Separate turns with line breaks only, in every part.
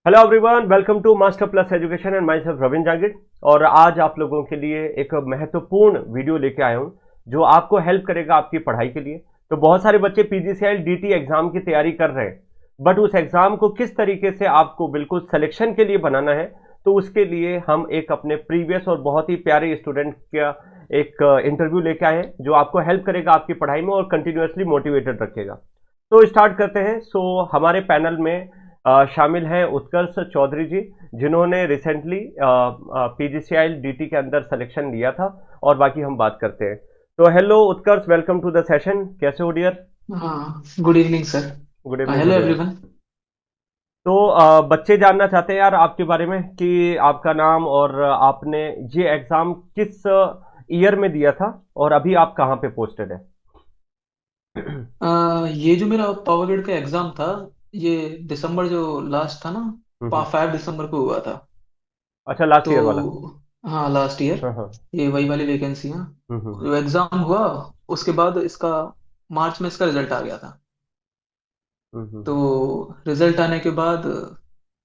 Hello everyone, welcome to master plus education and myself Ravindra Jangid. और आज आप लोगों के लिए एक महत्वपूर्ण वीडियो लेके आया हूं जो आपको हेल्प करेगा आपकी पढ़ाई के लिए। तो बहुत सारे बच्चे पीजीसीएल डीटी एग्जाम की तैयारी कर रहे हैं, बट उस एग्जाम को किस तरीके से आपको बिल्कुल सिलेक्शन के लिए बनाना है, तो उसके लिए हम एक अपने प्रीवियस और बहुत ही प्यारे स्टूडेंट का एक इंटरव्यू लेके आए हैं जो आपको हेल्प करेगा आपकी पढ़ाई में और कंटिन्यूअसली मोटिवेटेड रखेगा। तो स्टार्ट करते हैं। हमारे पैनल में शामिल हैं उत्कर्ष चौधरी जी, जिन्होंने रिसेंटली पीजीसीएल डीटी के अंदर सिलेक्शन लिया था, और बाकी हम बात करते हैं। तो hello Utkarsh, welcome to the session. कैसे हो डियर?
हाँ, good evening sir.
Good evening,
hello
good evening.
Everyone.
तो बच्चे जानना चाहते हैं यार आपके बारे में कि आपका नाम और आपने ये एग्जाम किस ईयर में दिया था और अभी आप कहाँ पे पोस्टेड है?
ये जो मेरा पावर ग्रिड का एग्जाम था, ये दिसंबर जो लास्ट था ना,
हम्म।
5 दिसंबर को हुआ था।
अच्छा, लास्ट ईयर वाला।
तो हाँ, लास्ट ईयर।
हाँ हाँ।
ये वही वाली वैकेंसी है।
हम्म।
जो एग्जाम हुआ, उसके बाद इसका मार्च में इसका रिजल्ट आ गया था।
हम्म।
तो रिजल्ट आने के बाद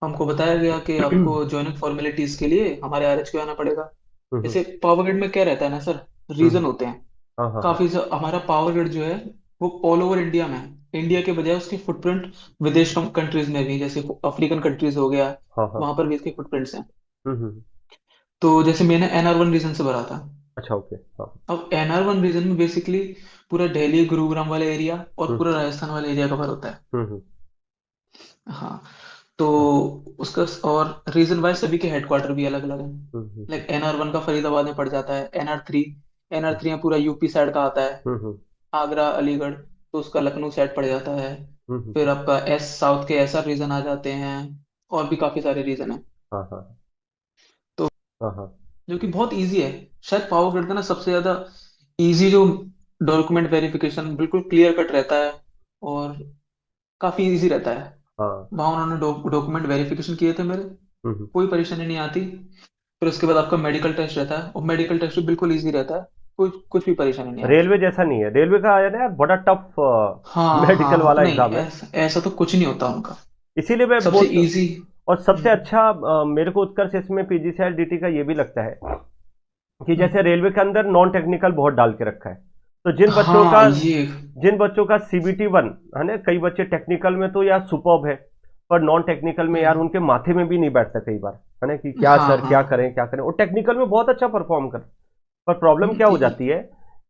हमको बताया गया कि आपको ज्वाइनिंग फॉर्मेलिटीज के लिए हमारे आरएच को आना पड़ेगा।
हम्म।
जैसे पावर ग्रिड में क्या रहता है ना सर, रीजन
हम्म।
होते हैं
हाँ हाँ हाँ।
काफी। हमारा पावर ग्रिड जो है वो ऑल ओवर इंडिया में है। इंडिया के बजाय उसकी फुटप्रिंट विदेश कंट्रीज में भी, जैसे अफ्रीकन कंट्रीज हो गया,
हाँ हाँ।
वहां पर भी इसके फुटप्रिंट्स हैं।
हम्म।
तो जैसे मैंने एनआर 1 रीजन से भरा था।
अच्छा, ओके, हाँ।
अब एनआर 1 रीजन में बेसिकली पूरा दिल्ली गुरुग्राम वाला एरिया और
हम्म।
पूरा राजस्थान वाला एरिया कवर होता है।
हम्म।
हाँ। तो उसका और रीजन वाइज सभी के हेडक्वार्टर भी अलग अलग हैं।
हम्म।
लाइक एनआर 1 का फरीदाबाद में पड़ जाता है। एनआर 3 में पूरा यूपी साइड का आता है,
हम्म।
आगरा अलीगढ़। तो उसका लखनऊ साइड पड़ जाता है।
हम्म।
फिर आपका एस साउथ के एसआर रीजन आ जाते हैं, और भी काफी सारे रीजन हैं।
हाँ हाँ
तो
हाँ हाँ।
जो कि बहुत इजी है। शायद पावर ग्रिड का ना सबसे ज्यादा इजी जो डॉक्यूमेंट वेरिफिकेशन बिल्कुल क्लियर कट रहता है, और काफी इजी रहता है।
हाँ।
वहां उन्होंने डॉक्यूमेंट वेरिफिकेशन किए थे मेरे,
हम्म।
कोई परेशानी नहीं आती। फिर उसके बाद आपका मेडिकल टेस्ट रहता है, और मेडिकल टेस्ट भी बिल्कुल इजी रहता है। कोई कुछ भी परेशानी नहीं आती।
रेलवे जैसा नहीं है, रेलवे का है ना यार, बड़ा टफ
हाँ
मेडिकल
हाँ,
वाला
नहीं
एग्जाम है।
ऐसा ऐसा तो कुछ नहीं होता उनका।
इसीलिए मैं
सबसे
बोल।
इजी।
और सबसे अच्छा मेरे को उत्कर्ष इसमें पीजीसीएल डीटी का ये भी लगता है कि जैसे रेलवे के अंदर नॉन टेक्निकल बहुत डाल के रखा है। तो
हाँ ये।
जिन बच्चों का सीबीटी 1 है ना, कई बच्चे टेक्निकल में तो यार सुपर्ब है, पर नॉन टेक्निकल में यार
हम्म,
उनके माथे में भी नहीं बैठता कई बार, है ना, कि क्या
हाँ
सर
हाँ।
क्या करें क्या करें। और टेक्निकल में बहुत अच्छा परफॉर्म कर, पर प्रॉब्लम क्या हो जाती है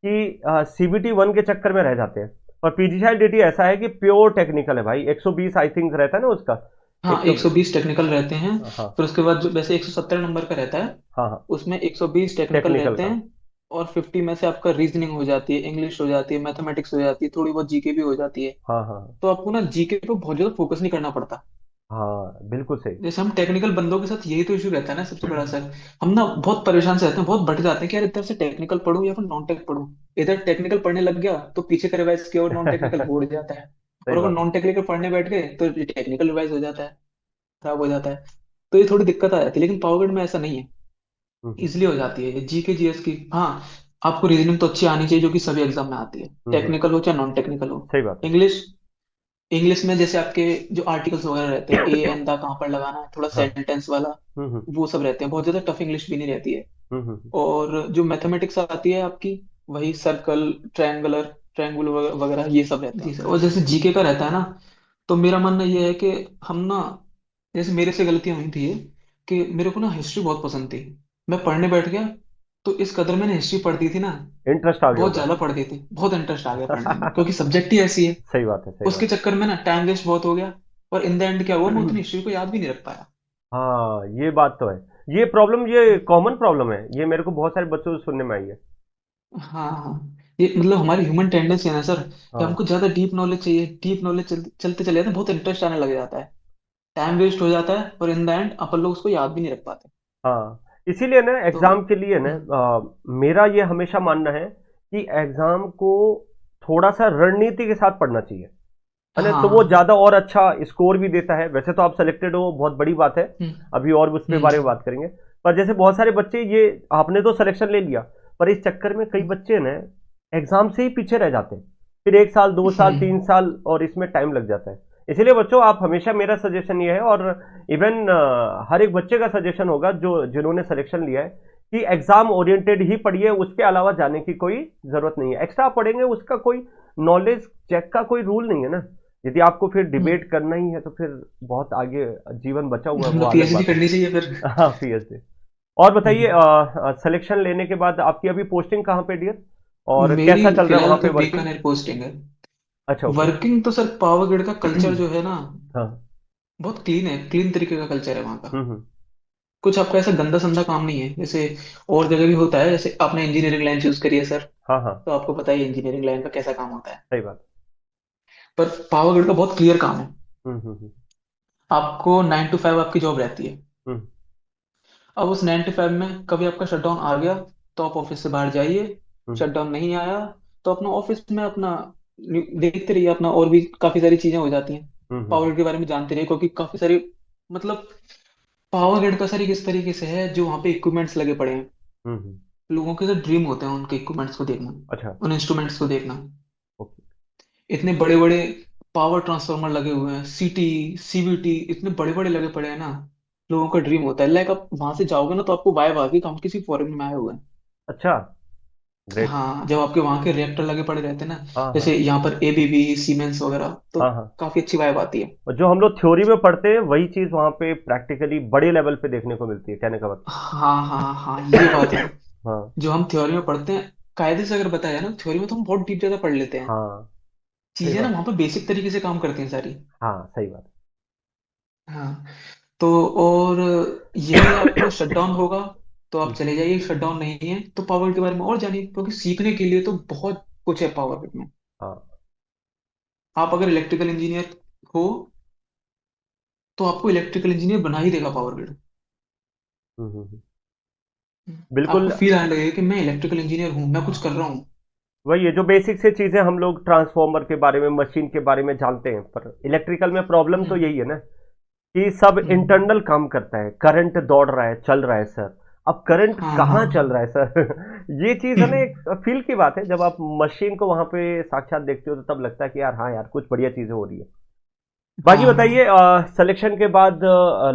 कि सीबीटी 1 के चक्कर में रह जाते हैं। और पीजीसीएल डीटी ऐसा है कि प्योर टेक्निकल है भाई, 120 आई थिंक रहता है ना उसका।
हाँ,
100।
120 टेक्निकल रहते हैं।
हाँ
फिर उसके बाद जो वैसे 170 नंबर का रहता है,
हाँ हाँ।
उसमें 120 टेक्निकल
टेक्निकल
रहते
का।
हैं। और 50 में से आपका रीजनिंग हो जाती है, इंग्लिश हो जाती है, मैथमेटिक्स हो जाती है, थोड़ी बहुत जीके भी हो जाती है।
हाँ हाँ
तो आपको ना जीके पे बहुत ज्यादा फोकस नहीं करना पड़ता।
हाँ, बिल्कुल सही।
जैसे हम टेक्निकल बंदों के साथ यही तो इशू रहता है ना सबसे बड़ा सर। हम ना बहुत परेशान से रहते हैं, बहुत भटक जाते हैं कि यार इधर से टेक्निकल पढूं या फिर नॉन टेक पढूं। इधर टेक्निकल पढ़ने लग गया तो पीछे का रिवाइज किया और नॉन टेक्निकल हो जाता है।
सही
और अगर
बात है।
नॉन टेक्निकल पढ़ने बैठ गए तो टेक्निकल रिवाइज हो जाता है, खराब हो जाता है। तो ये थोड़ी दिक्कत आ जाती है, लेकिन पावर ग्रिड में ऐसा नहीं है।
हम्म।
इजिली हो जाती है जी के जीएस की। हाँ, आपको रीजनिंग तो अच्छी आनी चाहिए, जो कि सभी एग्जाम में आती है,
हम्म।
टेक्निकल हो चाहे नॉन टेक्निकल हो।
सही बात है।
इंग्लिश इंग्लिश में जैसे आपके जो आर्टिकल्स वगैरह रहते हैं, ए एन दा कहाँ पर लगाना है, थोड़ा
हाँ।
सेंटेंस वाला,
हम्म।
वो सब रहते हैं। बहुत ज्यादा टफ इंग्लिश भी नहीं रहती है।
हम्म।
और जो मैथमेटिक्स आती है आपकी, वही सर्कल, ट्रायंगुलर वगैरह ये सब रहता है। और जैसे जीके का रहता है ना, तो मेरा मानना ये है कि हम ना, जैसे मेरे से गलतियां हुई थी ये, कि मेरे को ना हिस्ट्री बहुत पसंद थी। मैं पढ़ने बैठ गया, तो इस कदर मैंने हिस्ट्री पढ़ दी थी ना,
इंटरेस्ट आ गया
बहुत
होगा।
ज्यादा पढ़ दी थी, बहुत इंटरेस्ट आ गया पढ़ने में, क्योंकि सब्जेक्ट ही ऐसी है।
सही बात है, सही
उसके
बात
चक्कर में ना टाइम वेस्ट बहुत हो गया। और इन द एंड क्या हुआ, मैं
है।
उतनी हिस्ट्री को याद भी नहीं रख पाया।
हाँ, ये बात तो है। ये प्रॉब्लम, ये कॉमन प्रॉब्लम है, ये मेरे को बहुत सारे बच्चों से सुनने में आई है।
हाँ हाँ। ये मतलब हमारी ह्यूमन टेंडेंसी है ना सर, कि
हाँ
हमको ज्यादा डीप नॉलेज चाहिए। डीप नॉलेज चलते चले जाते हैं, बहुत इंटरेस्ट आने लग जाता है, टाइम वेस्ट हो जाता है, और इन द एंड अपन लोग उसको याद भी नहीं रख पाते।
हाँ। इसीलिए ना
तो
एग्जाम के लिए ना
हम्म,
मेरा ये हमेशा मानना है कि एग्जाम को थोड़ा सा रणनीति के साथ पढ़ना चाहिए, है ना, तो वो
हाँ।
ज्यादा और अच्छा स्कोर भी देता है। वैसे तो आप सेलेक्टेड हो, बहुत बड़ी बात है।
हम्म
अभी और उस पे बारे में
हम्म
बात करेंगे। पर जैसे बहुत सारे बच्चे, ये आपने तो सिलेक्शन ले लिया, पर इस चक्कर में कई बच्चे ना एग्जाम से ही पीछे रह जाते हैं, फिर 1 साल 2 साल 3
हम्म
साल और इसमें टाइम लग जाता है। इसीलिए बच्चों आप हमेशा, मेरा सजेशन ये है, और इवन हर एक बच्चे का सजेशन होगा जो जिन्होंने सिलेक्शन लिया है, कि एग्जाम ओरिएंटेड ही पढ़िए, उसके अलावा जाने की कोई जरूरत नहीं है। एक्स्ट्रा पढ़ेंगे उसका कोई नॉलेज चेक का कोई रूल नहीं है ना। यदि आपको फिर डिबेट करना ही है तो फिर बहुत आगे जीवन बचा हुआ है, वो
मतलब
अलग
पीएचडी
बात है।
करनी चाहिए फिर।
हाँ, पीएचडी। और बताइए,
हम्म।
सिलेक्शन लेने के बाद आपकी अभी पोस्टिंग कहाँ पे डियर, और
मेरी
कैसा चल रहा है
फिलहाल
वहां पे
तो
वर्किंग?
बीकानेर पोस्टिंग है।
अच्छा, ओके।
वर्किंग तो सर पावर ग्रिड का कल्चर जो है ना,
हाँ।
बहुत क्लीन है, क्लीन तरीके का कल्चर है वहाँ का।
हम्म।
कुछ आपका ऐसा गंदा संदा काम नहीं है जैसे और जगह भी होता है। जैसे आपने इंजीनियरिंग लाइन चूज करी है सर,
हाँ हाँ,
तो आपको पता ही है इंजीनियरिंग लाइन का कैसा काम होता है।
सही बात।
पर पावर ग्रिड का बहुत क्लियर काम है।
हम्म।
आपको 9 to 5 आपकी जॉब रहती है।
हम्म।
अब उस 9 to 5 में कभी आपका शटडाउन आ गया तो आप ऑफिस से बाहर जाइए।
हम्म।
शटडाउन नहीं आया तो अपना ऑफिस में अपना देखते रहिए अपना, और भी काफी सारी चीजें हो जाती हैं। पावर
हम्म।
ग्रिड के बारे में जानते रहिए, क्योंकि काफी सारी, मतलब पावर ग्रिड का सर एक इस तरीके से है जो वहाँ पे इक्विपमेंट्स लगे पड़े हैं।
हम्म।
लोगों के तो ड्रीम होते हैं उनके इक्विपमेंट्स को देखना,
अच्छा,
उन इंस्ट्रूमेंट्स को देखना।
ओके।
इतने बड़े बड़े पावर ट्रांसफार्मर लगे हुए हैं, सीटी, सीवीटी इतने बड़े बड़े लगे पड़े हैं ना। लोगों का ड्रीम होता है, लाइक आप वहां से जाओगे ना तो आपको वाइब आएगी कि हम किसी फॉरेन में आए हुए हैं।
अच्छा, ग्रेट।
हाँ, जब आपके वहां के रिएक्टर लगे पड़े रहते हैं ना,
हाँ हाँ
जैसे यहाँ पर एबीबी सीमेंस वगैरह, तो
हाँ हाँ।
काफी अच्छी वाइब आती है।
और जो हम लोग थ्योरी में पढ़ते हैं वही चीज वहां पे प्रैक्टिकली बड़े लेवल पे देखने को मिलती है, कहने का
हाँ हाँ हाँ, ये बात है।
मतलब। हाँ
जो हम थ्योरी में पढ़ते हैं, कायदे से अगर बताया ना, थ्योरी में तो हम बहुत डीप ज्यादा पढ़ लेते हैं।
हाँ, सही
चीजें ना
बात।
वहां पर बेसिक तरीके से काम करती हैं सारी।
हाँ, सही बात।
हाँ। तो और यही आपको शटडाउन होगा तो आप चले जाइए, शटडाउन नहीं है तो पावर के बारे में और जानिए, क्योंकि सीखने के लिए तो बहुत कुछ है पावर में।
हाँ।
आप अगर इलेक्ट्रिकल इंजीनियर हो तो आपको इलेक्ट्रिकल इंजीनियर बना ही देगा पावर ग्रिड।
हम्म। बिल्कुल।
आपको फील आने लगेगा कि मैं इलेक्ट्रिकल इंजीनियर हूँ, मैं कुछ कर रहा हूँ।
वही है, जो बेसिक से चीजें हम लोग ट्रांसफॉर्मर के बारे में, मशीन के बारे में जानते हैं, पर इलेक्ट्रिकल में प्रॉब्लम तो
हम्म।
यही है ना, कि सब
हम्म।
इंटरनल काम करता है, करंट दौड़ रहा है, चल रहा है सर। अब करंट
हाँ हाँ।
कहाँ चल रहा है सर? ये चीज है ना, एक फील की बात है। जब आप मशीन को वहां पे साक्षात देखते हो तो तब लगता है कि यार, हाँ यार, कुछ बढ़िया चीजें हो रही है। बाकी
हाँ
बताइए, सिलेक्शन के बाद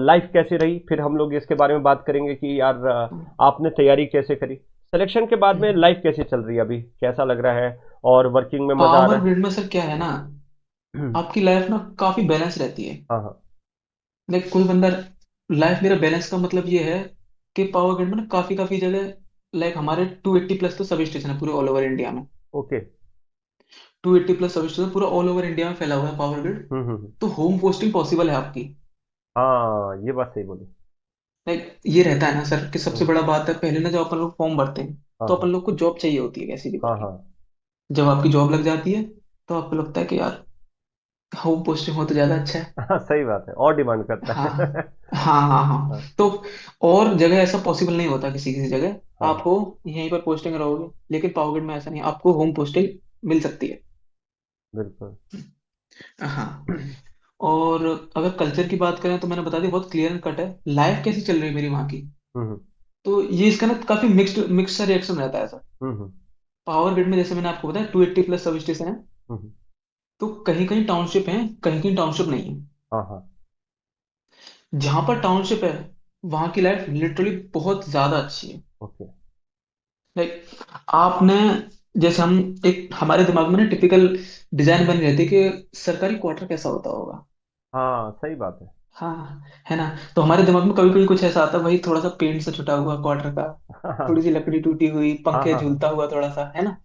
लाइफ कैसी रही? फिर हम लोग इसके बारे में बात करेंगे कि यार,
हाँ।
आपने तैयारी कैसे करी। सिलेक्शन के बाद में लाइफ कैसी चल रही है, अभी कैसा लग रहा है, और वर्किंग में मजा आ
पावर
रहा
ग्रिड में सर क्या है ना,
है?
आपकी लाइफ ना काफी बैलेंस रहती है।
हाँ हाँ।
लाइक कोई बंदा, लाइफ मेरा बैलेंस का मतलब ये है कि पावर ग्रिड में ना काफी काफी जगह, लाइक हमारे 280+ तो सब स्टेशन है पूरे ऑल ओवर इंडिया में।
ओके।
280+ सब स्टेशन पूरा ऑल ओवर इंडिया में फैला हुआ है पावर ग्रिड।
हम्म।
तो होम पोस्टिंग पॉसिबल है आपकी।
हाँ, ये बात सही बोली।
लाइक ये रहता है ना सर कि सबसे
हम्म।
बड़ा बात है, पहले ना जब अपन लोग फॉर्म भरते हैं
हाँ
तो अपन
हाँ
लोग को जॉब चाहिए होती है कैसी भी
हाँ
करके।
हाँ
जब आपकी जॉब लग जाती है तो आपको लगता है कि यार होम पोस्टिंग हो तो ज्यादा अच्छा है।
हाँ, सही बात है, और डिमांड करता
हाँ
है।
हाँ हाँ हाँ।
हाँ
तो और जगह ऐसा पॉसिबल नहीं होता, किसी किसी जगह आप
हाँ,
हो यहीं पर पोस्टिंग रहोगे, लेकिन पावरग्रिड में ऐसा नहीं, आपको होम पोस्टिंग मिल सकती है।
बिल्कुल।
हाँ। और अगर कल्चर की बात करें तो मैंने बता दी, बहुत क्लियर एंड कट है। लाइफ कैसी चल रही है मेरी वहाँ की,
हम्म।
तो ये इसका ना काफी मिक्स्ड मिक्सड रिएक्शन रहता है सर।
हम्म।
पावर ग्रिड में जैसे मैंने आपको बताया 280+ सब स्टेशन है।
हम्म।
तो कहीं कहीं टाउनशिप है, कहीं कहीं टाउनशिप नहीं है।
हाँ हाँ।
जहां पर टाउनशिप है वहां की लाइफ लिटरली बहुत ज्यादा अच्छी है।
ओके।
लाइक आपने, जैसे हम, एक हमारे दिमाग में ना टिपिकल डिजाइन बनी रहती है कि सरकारी क्वार्टर कैसा होता होगा।
हाँ, सही बात है।
हाँ, है ना। तो हमारे दिमाग में कभी कभी कुछ ऐसा आता है, वही थोड़ा सा पेंट से छुटा हुआ क्वार्टर का, थोड़ी सी लकड़ी टूटी हुई,
हाँ
पंखे
हाँ हाँ।
झूलता हुआ थोड़ा सा, है ना।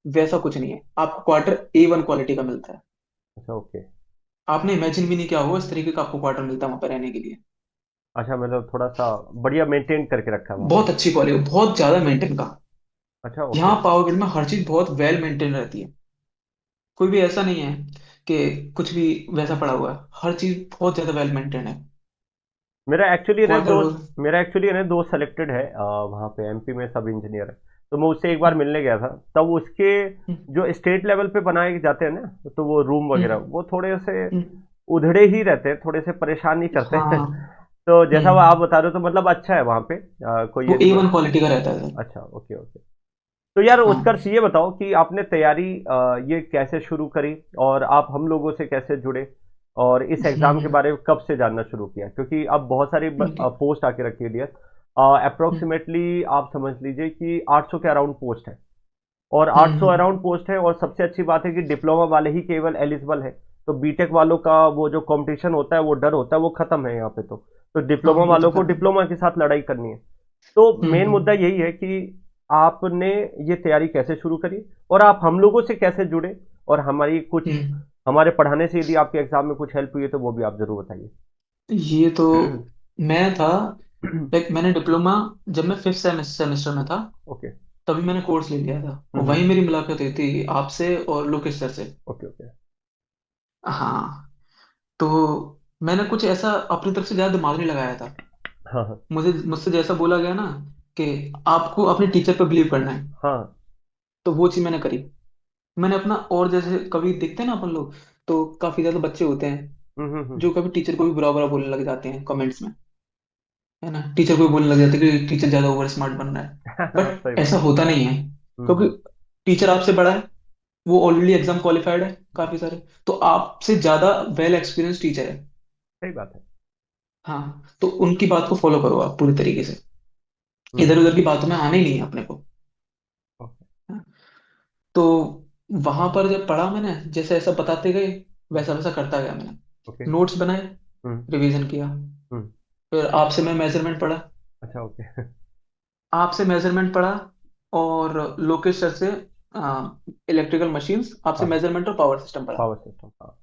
वैसा कुछ नहीं है, आपको क्वार्टर A1 क्वालिटी का मिलता है।
अच्छा, ओके।
आपने इमेजिन भी नहीं किया होगा इस तरीके का आपको क्वार्टर मिलता है वहां पर रहने के लिए।
अच्छा, मतलब थोड़ा सा बढ़िया मेंटेन करके रखा है वहाँ पे।
बहुत अच्छी क्वालिटी, बहुत ज्यादा मेंटेन का।
अच्छा, ओके।
यहाँ पावर ग्रिड में हर चीज बहुत वेल मेंटेन रहती है। कोई भी ऐसा नहीं है कि कुछ भी वैसा पड़ा हुआ है, हर चीज बहुत ज्यादा वेल मेंटेन है।
मेरा एक्चुअली ना
क्वार्टर हो।
दोस्त मेरा एक्चुअली ना दोस्त सेलेक्टेड है वहाँ पे एमपी में, सब इंजीनियर है। तो मैं उससे एक बार मिलने गया था, तब उसके
हम्म।
जो स्टेट लेवल पे बनाए जाते हैं ना, तो वो रूम वगैरह
हम्म।
वो थोड़े से
हम्म।
उधड़े ही रहते हैं, थोड़े से परेशान नहीं करते हैं।
हाँ।
तो जैसा वो आप
हम्म।
बता रहे हो तो मतलब अच्छा है वहाँ पे, कोई
वो
ये नहीं
A1 क्वालिटी का रहता है सर।
अच्छा, ओके ओके। तो यार
हाँ।
उत्कर्ष, ये बताओ कि आपने तैयारी ये कैसे शुरू करी, और आप हम लोगों से कैसे जुड़े? और इस एग्जाम के
हम्म।
बारे में कब से जानना शुरू किया? क्योंकि अब बहुत सारी
हम्म।
पोस्ट आके रखी है डियर।
हम्म।
अप्रोक्सीमेटली आप समझ लीजिए कि 800 के अराउंड पोस्ट है, और
हम्म।
800 अराउंड पोस्ट है, और सबसे अच्छी बात है कि डिप्लोमा वाले ही केवल एलिजिबल है। तो बीटेक वालों का वो जो कंपटीशन होता है, वो डर होता है, वो खत्म है यहाँ पे। तो
हाँ,
डिप्लोमा
वो तो
वालों को
खत्म।
डिप्लोमा के साथ लड़ाई करनी है। तो मेन मुद्दा
हम्म।
यही है कि आपने ये तैयारी कैसे शुरू करी, और आप हम लोगों से कैसे जुड़े, और हमारी कुछ
हम्म।
हमारे पढ़ाने से यदि आपके एग्जाम में कुछ हेल्प हुई है तो वो भी आप जरूर बताइए।
ये तो मैं था, लाइक मैंने डिप्लोमा, जब मैं फिफ्थ सेमेस्टर में था
ओके।
तभी मैंने कोर्स ले लिया था, और
हम्म।
वहीं मेरी मुलाकात हुई थी आपसे और लोकेश सर से।
Okay okay.
हाँ। तो मैंने कुछ ऐसा अपनी तरफ से ज्यादा दिमाग नहीं लगाया था।
हाँ हाँ।
मुझसे जैसा बोला गया ना कि आपको अपने टीचर पर बिलीव करना है,
हाँ।
तो वो चीज मैंने करी। मैंने अपना, और जैसे कभी देखते हैं ना अपन लोग, तो काफी ज्यादा बच्चे होते हैं
हम्म।
जो कभी टीचर को भी बुरा बुरा बोलने लग जाते हैं कमेंट्स में, है ना, टीचर को भी बोलने लग जाते हैं कि टीचर ज्यादा ओवर स्मार्ट बन रहा है।
सही
बट ऐसा
बात।
होता नहीं है, क्योंकि
हम्म।
टीचर आपसे बड़ा है, वो ऑलरेडी एग्जाम क्वालिफाइड है काफी सारे, तो आपसे ज्यादा वेल एक्सपीरियंस टीचर है।
सही बात है।
हाँ, तो उनकी बात को फॉलो करो आप पूरी तरीके से, इधर
हम्म।
उधर की बातों में आने ही नहीं है अपने को।
ओके।
हाँ, तो वहां पर जब पढ़ा मैंने, जैसे ऐसा बताते गए वैसा वैसा करता गया मैंने।
ओके।
नोट्स बनाए,
हम्म।
रिवीजन किया,
हम्म।
फिर आपसे मैं मेजरमेंट पढ़ा,
अच्छा ओके।
आपसे मेजरमेंट पढ़ा, और लोकेश सर से इलेक्ट्रिकल मशीन्स, आपसे
हाँ।
मेजरमेंट और पावर सिस्टम पढ़ा।
पावर सिस्टम, हाँ।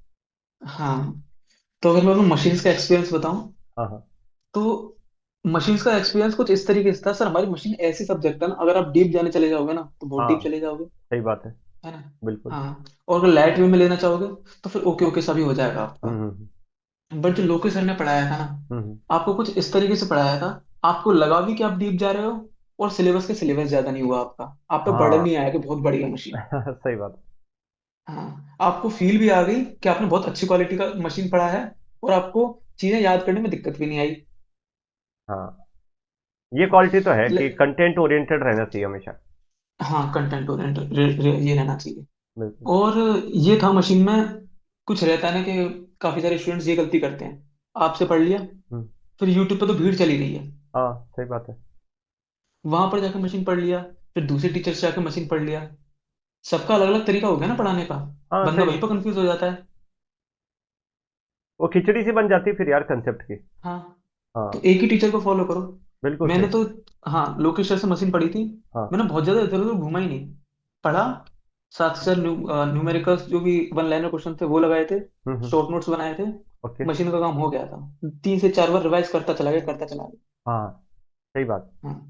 हाँ। तो अगर मैं मशीन्स का एक्सपीरियंस बताऊं,
हाँ हाँ।
तो मशीन्स का एक्सपीरियंस कुछ इस तरीके से था सर, हमारी मशीन ऐसी सब्जेक्ट है ना, अगर आप डीप जाने चले जाओगे ना तो बहुत डीप
हाँ,
चले जाओगे,
सही बात है।
है ना।
बिल्कुल।
हाँ, और अगर लाइट वे में लेना चाहोगे तो फिर ओके ओके सभी हो जाएगा आपका।
हम्म।
बट जो लोकेश सर ने पढ़ाया था ना,
हम्म।
आपको कुछ इस तरीके से पढ़ाया था, आपको लगा भी कि आप डीप जा रहे हो, और सिलेबस के सिलेबस ज्यादा नहीं हुआ आपका, आप पे बर्डन
हाँ।
नहीं आया कि बहुत बड़ी है मशीन।
सही बात है।
हाँ, आपको फील भी आ गई कि आपने बहुत अच्छी क्वालिटी का मशीन पढ़ा है, और आपको चीजें याद करने में दिक्कत भी नहीं आई।
हाँ, ये क्वालिटी तो है कि
ले-
कंटेंट ओरिएंटेड रहना चाहिए हमेशा।
हाँ, कंटेंट ओरिएंटेड ये रहना चाहिए।
बिल्कुल।
और ये था मशीन में, कुछ रहता है ना कि काफी सारे स्टूडेंट्स ये गलती करते हैं, आपसे पढ़ लिया,
हम्म।
फिर यूट्यूब पे तो भीड़ चली रही है,
हाँ, सही बात है।
वहां पर जाकर मशीन पढ़ लिया, फिर दूसरे टीचर से जाकर मशीन पढ़ लिया, सबका अलग अलग तरीका हो गया ना पढ़ाने का,
हाँ,
बंदा
सही।
वहीं पर कंफ्यूज हो जाता है।
वो खिचड़ी सी बन जाती है फिर यार, कंसेप्ट की।
हाँ, तो
हाँ,
एक ही टीचर को फॉलो करो।
बिल्कुल
मैंने
सही।
तो, हाँ, लोकेश सर से मशीन पढ़ी थी,
हाँ।
मैंने बहुत ज्यादा इधर उधर घूमा ही नहीं, पढ़ा, साथ के साथ न्यूमेरिकल्स जो भी वन लाइनर क्वेश्चन थे वो लगाए थे,
हम्म।
शॉर्ट नोट्स बनाए थे,
ओके।
मशीन का काम हो गया था। 3 से 4 बार रिवाइज करता चला गया, करता चला गया।
हाँ, सही बात।
हाँ।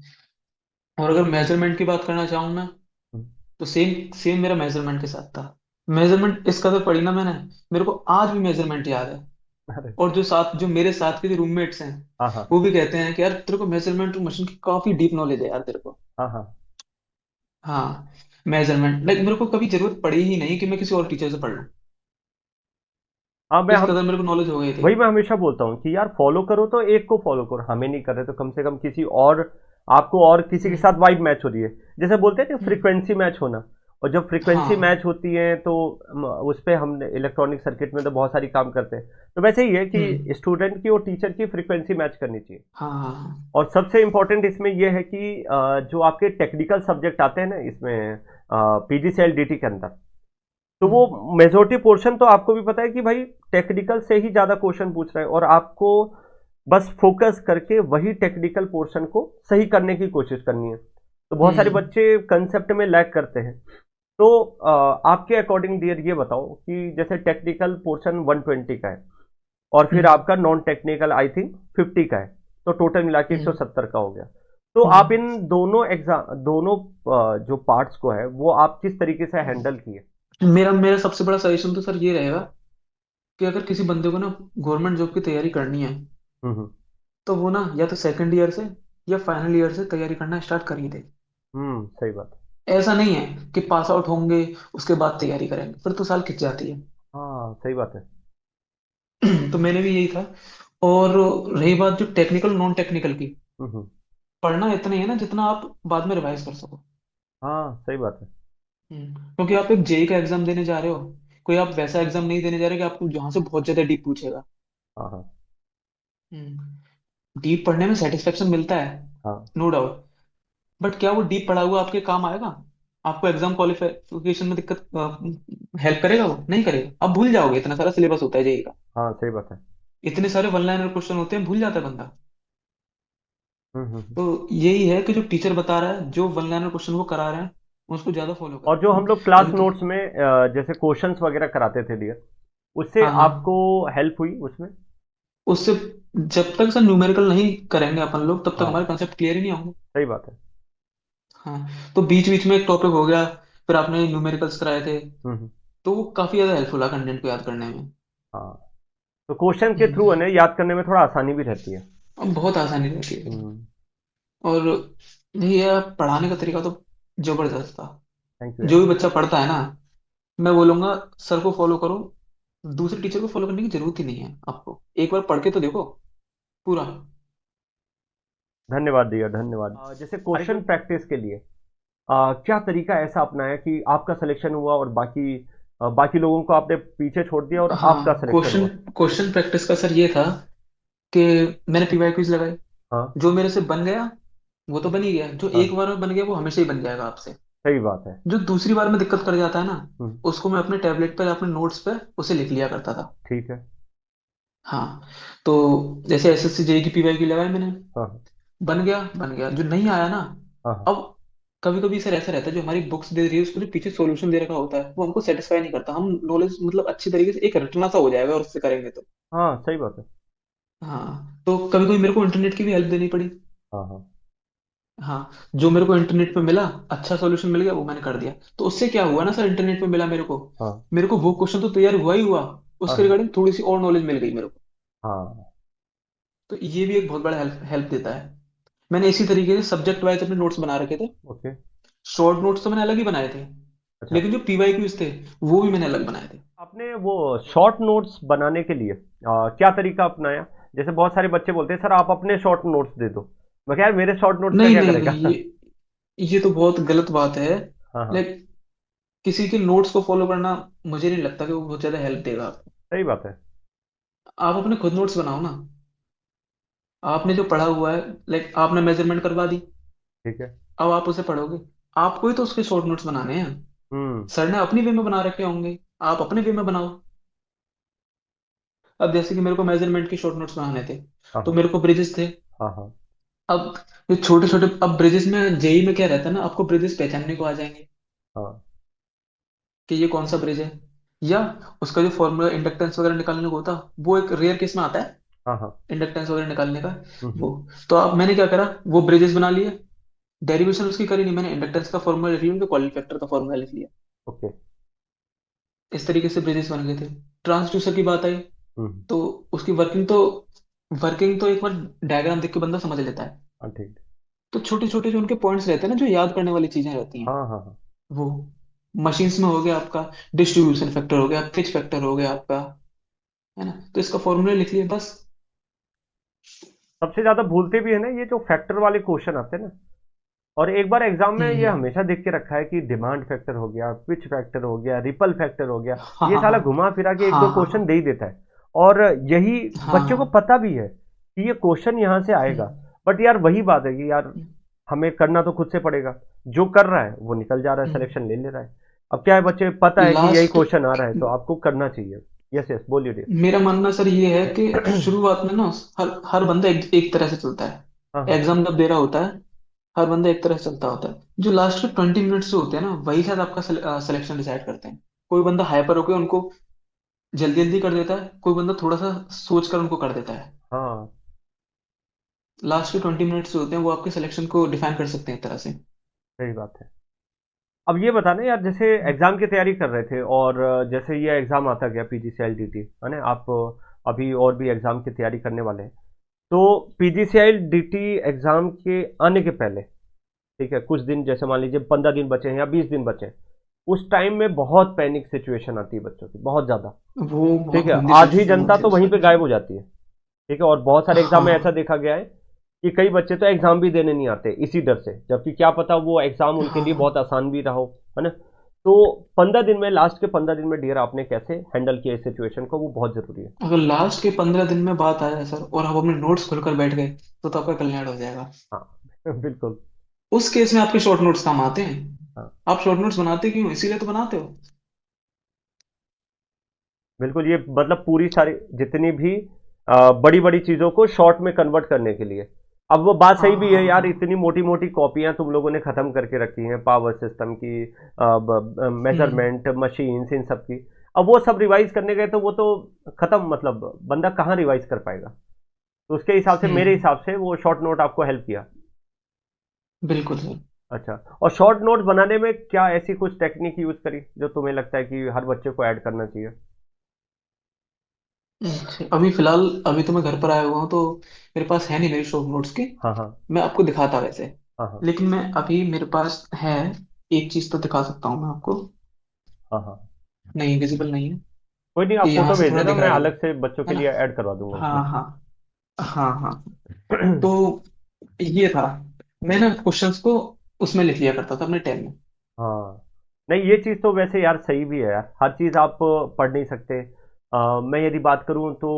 और अगर मेजरमेंट की बात करना चाहूँ मैं,
हम्म।
तो सेम सेम मेरा मेजरमेंट के साथ था। मेजरमेंट इस कदर पढ़ी ना मैंने, मेरे को आज भी मेजरमेंट याद है।
अरे।
और जो मेरे साथ के जो रूममेट्स हैं,
हाँ हाँ।
वो भी कहते हैं कि यार तेरे को मेजरमेंट मशीन की काफी डीप नॉलेज है यार तेरे को।
हाँ हाँ।
हाँ, मेजरमेंट लाइक मेरे को कभी जरूरत पड़ी ही नहीं कि मैं किसी और टीचर से पढ़ लूँ,
हाँ,
इस कदर मेरे को नॉलेज हो गई थी।
वही मैं हमेशा बोलता हूँ कि यार फॉलो करो तो एक को फॉलो करो, हमें नहीं कर रहे तो कम से कम किसी और, आपको और किसी के
हम्म।
साथ वाइब मैच हो रही है। जैसे बोलते हैं कि
हम्म।
फ्रीक्वेंसी मैच होना, और जब फ्रीक्वेंसी
हाँ।
मैच होती है तो उस पर हम इलेक्ट्रॉनिक सर्किट में तो बहुत सारी काम करते हैं। तो वैसे ही है
हम्म।
कि स्टूडेंट की और टीचर की फ्रीक्वेंसी मैच करनी चाहिए।
हाँ। हाँ। हाँ।
और सबसे इंपॉर्टेंट इसमें यह है कि जो आपके टेक्निकल सब्जेक्ट आते हैं ना इसमें, पीजीसीएल डीटी के अंदर, तो वो
हम्म।
मेजोरिटी पोर्शन तो आपको भी पता है कि भाई टेक्निकल से ही ज्यादा क्वेश्चन पूछ रहे हैं, और आपको बस फोकस करके वही टेक्निकल पोर्शन को सही करने की कोशिश करनी है। तो बहुत सारे
हम्म।
बच्चे कंसेप्ट में लैग करते हैं। तो आपके अकॉर्डिंग डियर ये बताओ कि जैसे टेक्निकल पोर्शन 120 का है, और फिर
हम्म।
आपका नॉन टेक्निकल आई थिंक 50 का है, तो टोटल मिला के
हम्म।
170 का हो गया। तो आप इन दोनों एग्जाम, दोनों जो पार्ट्स को है वो आप किस तरीके से हैंडल किए?
मेरा मेरा सबसे बड़ा सजेशन तो सर ये रहेगा कि अगर किसी बंदे को ना गवर्नमेंट जॉब की तैयारी करनी है,
हम्म।
तो वो ना या तो सेकंड ईयर से या फाइनल ईयर से तैयारी करना स्टार्ट कर ही दे।
सही बात।
ऐसा नहीं है कि पास आउट होंगे उसके बाद तैयारी करेंगे, फिर तो साल खिंच जाती है।
हाँ, सही बात है।
तो मैंने भी यही था। और रही बात जो टेक्निकल नॉन टेक्निकल की,
हम्म।
पढ़ना इतना ही है ना जितना आप बाद में रिवाइज कर सको।
हाँ, सही बात है।
क्योंकि आप एक जेई का एग्जाम देने जा रहे हो, कोई आप वैसा एग्जाम नहीं देने जा रहे कि आपको जहां से बहुत ज्यादा डीप पूछेगा।
हाँ हाँ
डीप पढ़ने में सेटिस्फेक्शन मिलता है,
हाँ।
No doubt. बट क्या वो डीप पढ़ा हुआ आपके काम आएगा? आपको एग्जाम क्वालिफिकेशन में दिक्कत हेल्प करेगा? वो नहीं करेगा। आप भूल जाओगे, इतना सारा सिलेबस होता है जेई का।
हाँ सही बात है।
इतने सारे वन लाइनर क्वेश्चन होते हैं, भूल जाता है बंदा।
हम्म।
तो यही है कि जो टीचर बता रहा है, जो वन लाइनर क्वेश्चन वो करा रहे हैं, उसको ज्यादा फॉलो
और जो
करें
हम लोग क्लास
उनका।
नोट्स में जैसे क्वेश्चंस वगैरह कराते थे डियर, उससे
हाँ हाँ।
आपको हेल्प हुई उसमें?
उससे जब तक सर न्यूमेरिकल नहीं करेंगे अपन लोग, तब तक
हाँ
हमारे कंसेप्ट क्लियर ही नहीं होंगे।
सही बात है।
हाँ, तो बीच बीच में एक टॉपिक हो गया, फिर आपने न्यूमेरिकल्स कराए थे,
हम्म।
तो वो काफी ज्यादा हेल्पफुल है कंटेंट को याद करने में।
हाँ, तो क्वेश्चन के थ्रू है
हम्म,
ना याद करने में थोड़ा आसानी भी रहती है।
अब बहुत आसानी रहती है।
हम्म।
और ये पढ़ाने का तरीका तो जबरदस्त था।
थैंक यू यार।
जो भी बच्चा पढ़ता है ना, मैं बोलूंगा सर को फॉलो करो। दूसरे टीचर को फॉलो करने की जरूरत ही नहीं है आपको, एक बार पढ़ के तो देखो पूरा।
धन्यवाद डियर, धन्यवाद। जैसे
आई
क्वेश्चन
होप।
प्रैक्टिस के लिए क्या तरीका ऐसा अपनाया कि आपका सिलेक्शन हुआ और बाकी लोगों को आपने पीछे छोड़ दिया और आपका
हाँ,
सिलेक्शन
क्वेश्चन
हुआ?
क्वेश्चन प्रैक्टिस का सर ये था कि मैंने पीवाई क्विज लगाई।
हाँ
जो मेरे से बन गया वो तो बन ही गया, जो
हाँ
एक बार में बन गया वो हमेशा ही बन जाएगा आपसे।
सही बात है।
जो दूसरी बार में दिक्कत कर जाता है ना,
हम्म।
उसको मैं अपने टैबलेट पर, अपने नोट्स पे उसे लिख लिया करता था।
ठीक है।
हाँ, तो जैसे एसएससी जेई की पीवाई की लगाई मैंने,
हाँ
बन गया बन गया। जो नहीं आया ना,
हाँ हाँ
अब कभी कभी सर ऐसा रहता है, जो हमारी बुक्स दे रही है उसको जो पीछे सॉल्यूशन दे रखा होता है वो हमको सेटिस्फाई नहीं करता। हम नॉलेज मतलब अच्छी तरीके से एक रटना सा हो जाएगा और उससे करेंगे तो।
हाँ सही बात है।
हाँ, तो कभी कभी मेरे को इंटरनेट की भी हेल्प देनी पड़ी।
हाँ हाँ
हाँ, जो मेरे को इंटरनेट पे मिला, अच्छा सॉल्यूशन मिल गया, वो मैंने कर दिया। तो उससे क्या हुआ ना सर, इंटरनेट पे मिला
हाँ
मेरे को वो क्वेश्चन तो तैयार हुआ ही हुआ,
हाँ
उसके
हाँ
रिगार्डिंग थोड़ी सी और नॉलेज मिल गई मेरे को।
हाँ।
तो ये भी एक बहुत बड़ा हेल्प हेल्प देता है। मैंने इसी तरीके से सब्जेक्ट वाइज अपने नोट्स बना रखे थे।
ओके।
शॉर्ट नोट्स तो मैंने अलग ही बनाए थे,
अच्छा,
लेकिन जो पीवाई क्यूज थे वो भी मैंने अलग बनाए थे।
आपने वो शॉर्ट नोट्स बनाने के लिए क्या तरीका अपनाया? जैसे बहुत सारे बच्चे बोलते हैं सर आप अपने शॉर्ट नोट्स दे दो। मैं कहा यार मेरे शॉर्ट नोट्स का
नहीं
क्या
नहीं
करेगा?
नहीं, ये तो बहुत गलत बात है।
हाँ हाँ
लाइक, किसी के नोट्स को फॉलो करना, मुझे नहीं लगता कि वो बहुत ज्यादा हेल्प देगा आपको।
सही बात है।
आप अपने खुद नोट्स बनाओ ना। आपने जो पढ़ा हुआ है, लाइक आपने मेजरमेंट करवा दी,
ठीक है।
अब आप उसे पढ़ोगे, आपको ही तो उसके शॉर्ट नोट्स बनाने हैं।
हम्म।
सर ने अपनी वे में बना रखे होंगे, आप अपने वे में बनाओ। अब जैसे कि मेरे को मेजरमेंट के शॉर्ट नोट्स बनाने थे,
हाँ
तो
हाँ
मेरे को ब्रिजेस थे।
हाँ हाँ
अब ये छोटे छोटे, अब ब्रिजेस में जेई में क्या रहता है ना, आपको ब्रिजेस पहचानने को आ जाएंगे
हाँ
कि ये कौन सा ब्रिज है, या उसका जो फॉर्मूला इंडक्टेंस वगैरह निकालने को होता, वो एक रेयर केस में आता है,
हाँ हाँ।
इंडक्टेंस वगैरह निकालने का।
हम्म।
वो, तो अब मैंने क्या करा, वो ब्रिजेस बना लिए। डेरिवेशन उसकी करी नहीं, मैंने इंडक्टेंस का फॉर्मूला लिख लिया, उनके कॉइल फैक्टर का फॉर्मूला लिख लिया।
ओके।
इस तरीके से ब्रिजेस बन गए थे। ट्रांसड्यूसर की बात आई,
हम्म।
तो उसकी वर्किंग तो एक बार डायग्राम देख के बंदा समझ लेता है।
हाँ ठीक।
तो छोटे छोटे जो उनके पॉइंट्स रहते हैं ना, जो याद करने वाली चीजें रहती हैं,
हाँ हाँ हाँ।
वो मशीन्स में हो गया आपका, डिस्ट्रीब्यूशन फैक्टर हो गया, पिच फैक्टर हो गया आपका, है ना, तो इसका फॉर्मूला लिख लिया बस।
सबसे ज्यादा भूलते भी है ना ये जो फैक्टर वाले क्वेश्चन आते हैं ना। और एक बार एग्जाम में ये
हम्म।
हमेशा देख के रखा है कि डिमांड फैक्टर हो गया, पिच फैक्टर हो गया, रिपल फैक्टर हो गया।
हाँ
ये
हाँ
साला
हाँ
घुमा फिरा के एक
हाँ
दो
हाँ
क्वेश्चन
हाँ
दे ही देता है। और यही
हाँ
बच्चों को
हाँ।
पता भी है कि ये क्वेश्चन यहाँ से आएगा।
हम्म,
बट यार वही बात है कि यार हमें करना तो खुद से पड़ेगा। जो कर रहा है वो निकल जा रहा है,
हम्म।
सिलेक्शन ले ले रहा है। अब क्या है, बच्चे पता है कि यही
लास्ट,
क्वेश्चन आ रहा है तो आपको करना चाहिए। यस यस बोलिए डियर।
मेरा मानना सर ये है कि शुरुआत में ना, हर हर बंदा एक तरह से चलता
हाँ
है।
हाँ
एग्जाम जब दे रहा होता है, हर बंदा एक तरह से चलता होता है। जो लास्ट के 20 मिनट्स जो होते हैं ना, वही शायद आपका सिलेक्शन डिसाइड करते हैं। कोई बंदा हाइपर होकर उनको जल्दी जल्दी कर देता है, कोई बंदा थोड़ा सा सोच कर उनको कर देता है।
हाँ
लास्ट के 20 मिनट्स जो होते हैं वो आपके सिलेक्शन को डिफाइन कर सकते हैं एक तरह से।
सही बात है। अब ये बताना यार, जैसे एग्जाम की तैयारी कर रहे थे और जैसे ये एग्जाम आता गया पीजीसीएल डीटी, है ना, आप अभी और भी एग्जाम की तैयारी करने वाले हैं। तो पीजीसीएल डीटी एग्जाम के आने के पहले, ठीक है, कुछ दिन जैसे मान लीजिए 15 दिन बचे हैं या 20 दिन बचे हैं, उस टाइम में बहुत पैनिक सिचुएशन आती है बच्चों की, बहुत ज़्यादा।
वो
ठीक
बहुत
है,
गंदी
आधी
सिचुएशन
जनता
होती है
तो
उस
वहीं पे
टाइम
गायब
पे।
हो जाती है। ठीक है, और बहुत सारे एग्जाम में ऐसा
हाँ
देखा गया है कि कई बच्चे तो एग्जाम भी देने नहीं आते इसी डर से, जबकि क्या पता वो एग्जाम उनके
हाँ
लिए
हाँ
बहुत आसान भी रहा हो, है ना। तो 15 दिन में, लास्ट के 15 दिन में डियर आपने कैसे हैंडल किया इस सिचुएशन को, वो बहुत जरूरी है।
अगर लास्ट के 15 दिन में बात आ जाए सर, और आप अपने नोट्स खोलकर बैठ गए, तो आपका कल्याण हो जाएगा।
हाँ बिल्कुल।
उस केस में आपके शॉर्ट नोट्स काम आते हैं।
हाँ
आप शॉर्ट नोट्स बनाते क्यों? इसीलिए तो बनाते हो।
बिल्कुल, ये मतलब पूरी सारी जितनी भी बड़ी बड़ी चीजों को शॉर्ट में कन्वर्ट करने के लिए। अब वो बात
हाँ
सही भी है
हाँ
यार,
हाँ।
इतनी मोटी मोटी कॉपियां तुम लोगों ने खत्म करके रखी हैं पावर सिस्टम की,
हम्म।
मेजरमेंट मशीन्स, इन सब की। अब वो सब रिवाइज करने गए तो वो तो खत्म, मतलब बंदा कहाँ रिवाइज कर पाएगा। तो उसके हिसाब से, मेरे
हम्म।
हिसाब से वो शॉर्ट नोट आपको हेल्प किया।
बिल्कुल सर।
अच्छा, और शॉर्ट नोट बनाने में क्या ऐसी कुछ टेक्निक यूज करी जो तुम्हें लगता है कि हर बच्चे को ऐड करना चाहिए?
अभी फिलहाल, अभी तो मैं घर पर आया हुआ हूँ, तो मेरे पास है नहीं मेरी शॉर्ट नोट्स की।
हाँ हाँ।
मैं आपको दिखाता वैसे।
हाँ हाँ।
लेकिन मैं अभी, मेरे पास है, एक चीज तो दिखा सकता हूँ मैं आपको।
हाँ हाँ।
नहीं, विजिबल नहीं है।
कोई नहीं, आप
ये यहाँ
फोटो
से
भेज
थोड़ा
देना,
दिख रहा
मैं
है
अलग
लेकिन,
से बच्चों के
है ना?
लिए ऐड करवा दूंगा उसमें।
हाँ हाँ। हाँ हाँ। तो ये था, मैं ना क्वेश्चंस को उसमें लिख लिया करता था अपने टाइम में।
हाँ, नहीं ये चीज़ तो वैसे यार सही भी है यार, हर चीज़ आप पढ़ नहीं सकते। मैं यदि बात करूँ तो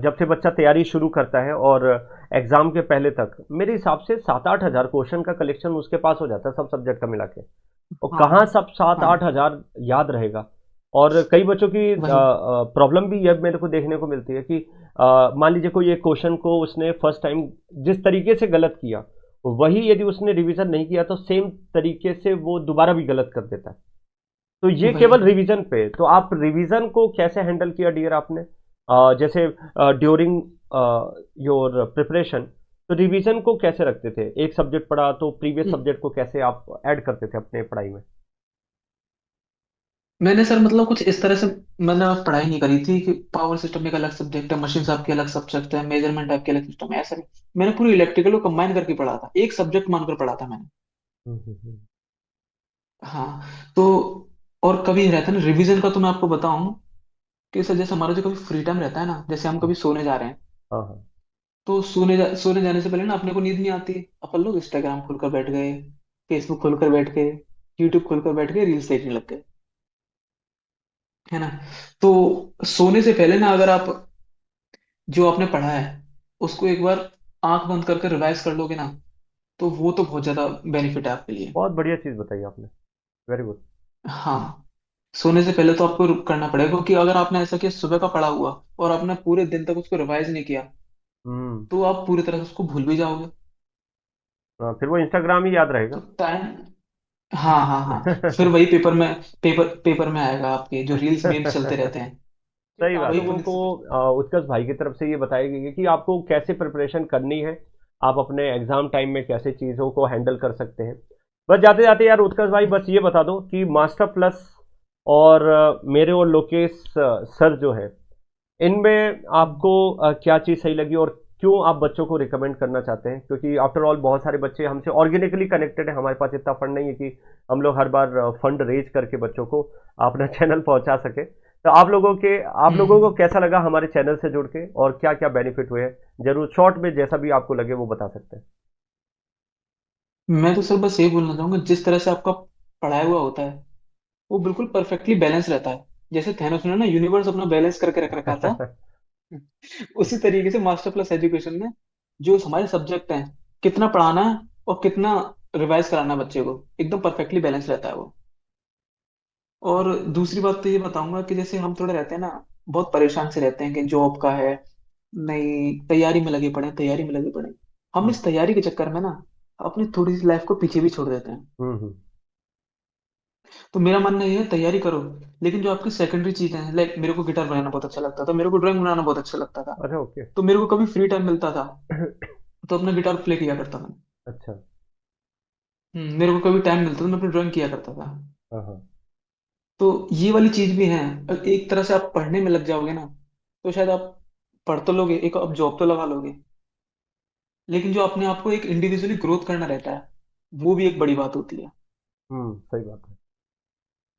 जब से बच्चा तैयारी शुरू करता है और एग्जाम के पहले तक, मेरे हिसाब से 7-8 हज़ार क्वेश्चन का कलेक्शन उसके पास हो जाता है सब सब्जेक्ट का मिला के। और
हाँ
कहाँ सब सात
हाँ।
आठ हजार याद रहेगा। और कई बच्चों की
वही।
प्रॉब्लम भी यह मेरे को देखने को मिलती है कि मान लीजिए कोई एक क्वेश्चन को उसने फर्स्ट टाइम जिस तरीके से गलत किया, वही यदि उसने रिवीजन नहीं किया तो सेम तरीके से वो दोबारा भी गलत कर देता है। तो ये
वही।
केवल रिवीजन पे, तो आप रिवीजन को कैसे हैंडल किया डियर आपने? जैसे ड्यूरिंग योर प्रिपरेशन, तो रिवीजन को कैसे रखते थे? एक सब्जेक्ट पढ़ा तो प्रीवियस सब्जेक्ट को कैसे आप ऐड करते थे अपने पढ़ाई में?
मैंने सर मतलब कुछ इस तरह से, मैंने पढ़ाई नहीं करी थी कि पावर सिस्टम एक अलग सब्जेक्ट है, मशीन आपकी अलग सब्जेक्ट है, मेजरमेंट आपकी अलग सिस्टम है, ऐसा नहीं। मैंने पूरी इलेक्ट्रिकल को कंबाइन करके पढ़ा था, एक सब्जेक्ट मानकर पढ़ा था मैंने।
हम्म।
हाँ। तो और कभी रहता है ना रिवीजन का, तो मैं आपको बताऊं कि सर, जैसे हमारा जो कभी फ्री टाइम रहता है ना, जैसे हम कभी सोने जा रहे हैं,
हाँ हाँ।
तो सोने जाने से पहले ना अपने को नींद नहीं आती। अपन लोग इंस्टाग्राम खोलकर बैठ गए, फेसबुक खोलकर बैठ गए, यूट्यूब खोलकर बैठ गए, रील्स देखने लग गए, है ना? तो सोने से पहले ना, अगर आप जो आपने पढ़ा है उसको एक बार आंख बंद करके रिवाइज कर लोगे ना, तो वो तो बहुत ज्यादा बेनिफिट है आपके लिए।
बहुत बढ़िया चीज बताई आपने। Very good.
हाँ। सोने से पहले तो आपको करना पड़ेगा, क्योंकि अगर आपने ऐसा किया सुबह का पढ़ा हुआ और आपने पूरे दिन तक उसको रिवाइज नहीं किया,
हम्म।
तो आप पूरी तरह से उसको भूल भी जाओगे।
फिर वो इंस्टाग्राम ही याद
तो
रहेगा।
टाइम, हाँ हाँ हाँ, फिर वही पेपर में आएगा आपके जो रील्स मीम्स चलते रहते हैं।
सही बात,
वही
लोगों
अपन।
को उत्कर्ष भाई की तरफ से ये बताया गया है कि आपको कैसे प्रिपरेशन करनी है, आप अपने एग्जाम टाइम में कैसे चीज़ों को हैंडल कर सकते हैं। बस जाते जाते यार उत्कर्ष भाई, बस ये बता दो कि मास्टर प्लस और मेरे और लोकेश सर जो है, इनमें आपको क्या चीज़ सही लगी और क्यों आप बच्चों को रिकमेंड करना चाहते हैं? क्योंकि आफ्टर ऑल बहुत सारे बच्चे हमसे ऑर्गेनिकली कनेक्टेड है, हमारे पास इतना फंड नहीं है कि हम लोग हर बार फंड रेज करके बच्चों को अपना चैनल पहुंचा सके। तो आप लोगों को
हम्म।
कैसा लगा हमारे चैनल से जुड़ के, और क्या क्या बेनिफिट हुए हैं? जरूर शॉर्ट में जैसा भी आपको लगे वो बता सकते हैं।
मैं तो सर बस ये बोलना चाहूंगा, जिस तरह से आपका पढ़ाया हुआ होता है वो बिल्कुल परफेक्टली बैलेंस रहता है। जैसे थैनोस ने ना यूनिवर्स अपना बैलेंस करके रख रखा था, उसी तरीके से मास्टर प्लस एजुकेशन में जो हमारे सब्जेक्ट हैं, कितना पढ़ाना है और कितना रिवाइज कराना है बच्चे को, एकदम परफेक्टली बैलेंस रहता है वो। और दूसरी बात तो ये बताऊंगा कि जैसे हम थोड़े रहते हैं ना, बहुत परेशान से रहते हैं कि जॉब का है, नहीं तैयारी में लगे पड़े, तैयारी में लगे पड़े। हम
हम्म
इस तैयारी के चक्कर में ना अपनी थोड़ी सी लाइफ को पीछे भी छोड़ देते हैं।
हम्म।
तो मेरा मानना ये है, तैयारी करो, लेकिन जो आपकी सेकेंडरी चीजें हैं, लाइक मेरे को गिटार बजाना बहुत अच्छा लगता था, मेरे को ड्राइंग बनाना बहुत अच्छा लगता था,
अच्छा, ओके।
तो मेरे को कभी फ्री टाइम मिलता था तो अपना गिटार प्ले किया करता था।
अच्छा।
मेरे को कभी टाइम मिलता था, मैं अपनी ड्राइंग किया करता था।
हाँ हाँ।
तो ये वाली चीज भी है। अगर एक तरह से आप पढ़ने में लग जाओगे ना, तो शायद आप पढ़ तो लोगे, एक आप जॉब तो लगा लोगे, लेकिन जो अपने आप को एक इंडिविजुअली ग्रोथ करना रहता है, वो भी एक बड़ी बात होती है।
सही बात है।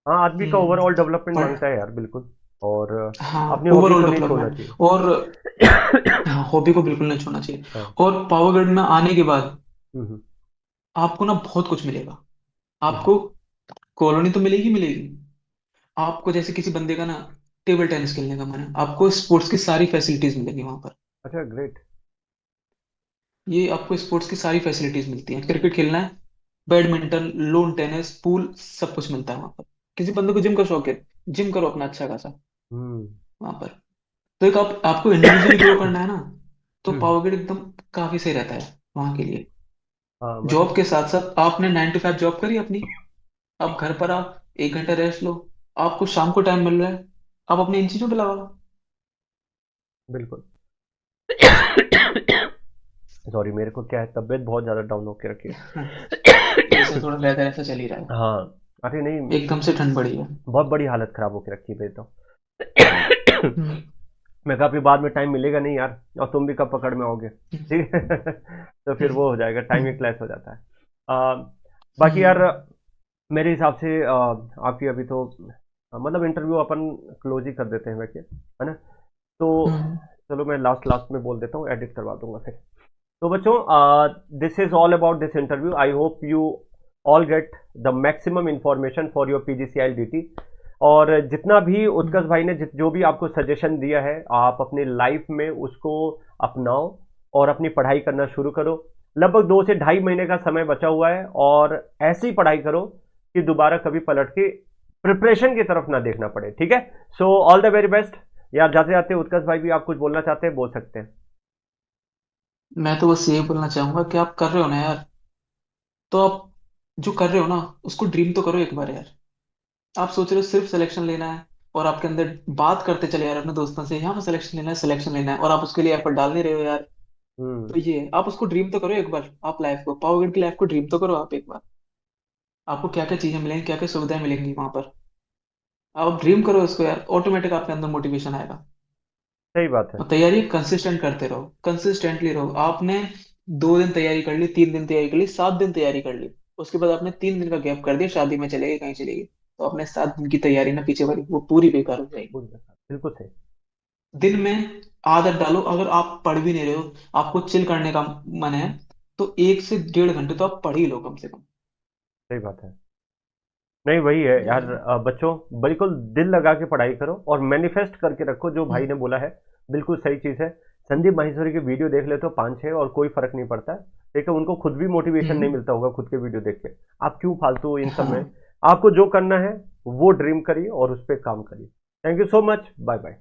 हाँ, आदमी का
हम्म।
ओवरऑल डेवलपमेंट
पर
मांगता है यार, बिल्कुल। और
हाँ,
अपनी हॉबी
ओवरऑल
को नहीं छोड़ना
डेवलपमेंट।
चाहिए।
और हाँ, हॉबी को बिल्कुल नहीं छोड़ना चाहिए।
हाँ।
और पावर ग्रिड में आने के बाद
हम्म हम्म
आपको ना बहुत कुछ मिलेगा
हम्म
आपको। कॉलोनी तो मिलेगी मिलेगी। आपको जैसे किसी बंदे का ना टेबल टेनिस खेलने का मन है, आपको स्पोर्ट्स की सारी फैसिलिटीज मिलेंगी वहां पर।
अच्छा, ग्रेट।
ये आपको स्पोर्ट्स की सारी फैसिलिटीज मिलती हैं। क्रिकेट खेलना है, बैडमिंटन, लोन टेनिस, पूल, सब कुछ मिलता है वहां पर। किसी बंदे को जिम का शौक है, जिम करो अपना अच्छा खासा
हम्म।
वहां पर। तो एक आपको इंडिविजुअली ग्रो करना है ना, तो
हम्म।
पावर ग्रिड एकदम काफी सही रहता है वहां के लिए।
हाँ
जॉब
मतलब।
के साथ साथ आपने 9 to 5 जॉब करी अपनी, आप घर पर आ, 1 घंटा रेस्ट लो, आपको शाम को टाइम मिल रहा है, आप अपनी इन चीजों पे लगाओ।
बिल्कुल। सॉरी, मेरे को क्या है, तबीयत बहुत ज्यादा डाउन होके रखी
वैसे
है।
थोड़ा वेदर ऐसा चल ही रहा है,
हाँ। अरे नहीं,
एकदम से ठंड बढ़ी है।
बहुत बड़ी हालत खराब होके रखी है मेरी तो।
हम्म।
मैं कहा अभी बाद में टाइम मिलेगा नहीं यार, और तुम भी कब पकड़ में आओगे, ठीक है। तो फिर वो हो जाएगा, टाइम एक क्लैश हो जाता है। बाकी यार,
हम्म।
मेरे हिसाब से आपकी अभी तो मतलब इंटरव्यू अपन क्लोज ही कर देते हैं वैसे, है ना। तो
हम्म।
चलो मैं लास्ट लास्ट में बोल देता हूँ, एडिट करवा दूंगा फिर। तो बच्चों, this is all about this interview. I hope you all get the maximum information for your PGCL duty. और जितना भी उत्कर्ष भाई ने जो भी आपको सजेशन दिया है, आप अपनी लाइफ में उसको अपनाओ और अपनी पढ़ाई करना शुरू करो। लगभग 2 से ढाई महीने का समय बचा हुआ है, और ऐसी पढ़ाई करो कि दोबारा कभी पलट के प्रिपरेशन की तरफ ना देखना पड़े, ठीक है। So all the very best. यार जाते जाते उत्कर्ष भाई भी आप कुछ बोलना चाहते हैं, बोल सकते हैं।
मैं तो बस यही बोलना चाहूंगा कि आप कर रहे हो ना यार, तो आप जो कर रहे हो ना उसको ड्रीम तो करो एक बार यार। आप सोच रहे हो सिर्फ सिलेक्शन लेना है, और आपके अंदर बात करते चले यार अपने दोस्तों से, यहाँ पे सिलेक्शन लेना है, सिलेक्शन लेना है, और आप उसके लिए एफर्ट डाल नहीं रहे हो यार।
हम्म।
तो ये है, आप उसको ड्रीम तो करो एक बार, आप लाइफ को, पावरग्रिड की लाइफ को ड्रीम तो करो आप एक बार। आपको क्या क्या चीजें मिलेंगी, क्या क्या सुविधाएं मिलेंगी वहां पर, आप ड्रीम करो इसको यार, ऑटोमेटिक आपके अंदर मोटिवेशन आएगा।
सही बात है।
और तैयारी कंसिस्टेंट करते रहो, कंसिस्टेंटली रहो। आपने 2 दिन तैयारी कर ली, 3 दिन तैयारी कर ली, 7 दिन तैयारी कर ली, उसके बाद आपने 3 दिन का गैप कर दिया, शादी में चले गए, कहीं चले गए, तो आपने 7 दिन की तैयारी ना पीछे वाली वो पूरी बेकार हो जाएगी।
बिल्कुल सही।
दिन में आदत डालो, अगर आप पढ़ भी नहीं रहे हो, आपको चिल करने का मन है, तो 1 से 1.5 घंटे तो आप पढ़ ही लो कम से कम।
सही बात है। नहीं, वही है
ये
यार,
है।
बच्चों, बिल्कुल दिल लगा के पढ़ाई करो और मैनिफेस्ट करके रखो जो भाई
हम्म।
ने बोला है। बिल्कुल सही चीज़ है। संदीप माहेश्वरी की वीडियो देख लेते हो 5-6, और कोई फर्क नहीं पड़ता है। ठीक है, उनको खुद भी मोटिवेशन नहीं
हम्म।
मिलता होगा खुद के वीडियो देख के। आप क्यों फालतू इन सब में।
हाँ।
आपको जो करना है वो ड्रीम करिए और उस पर काम करिए। Thank you so much. Bye bye.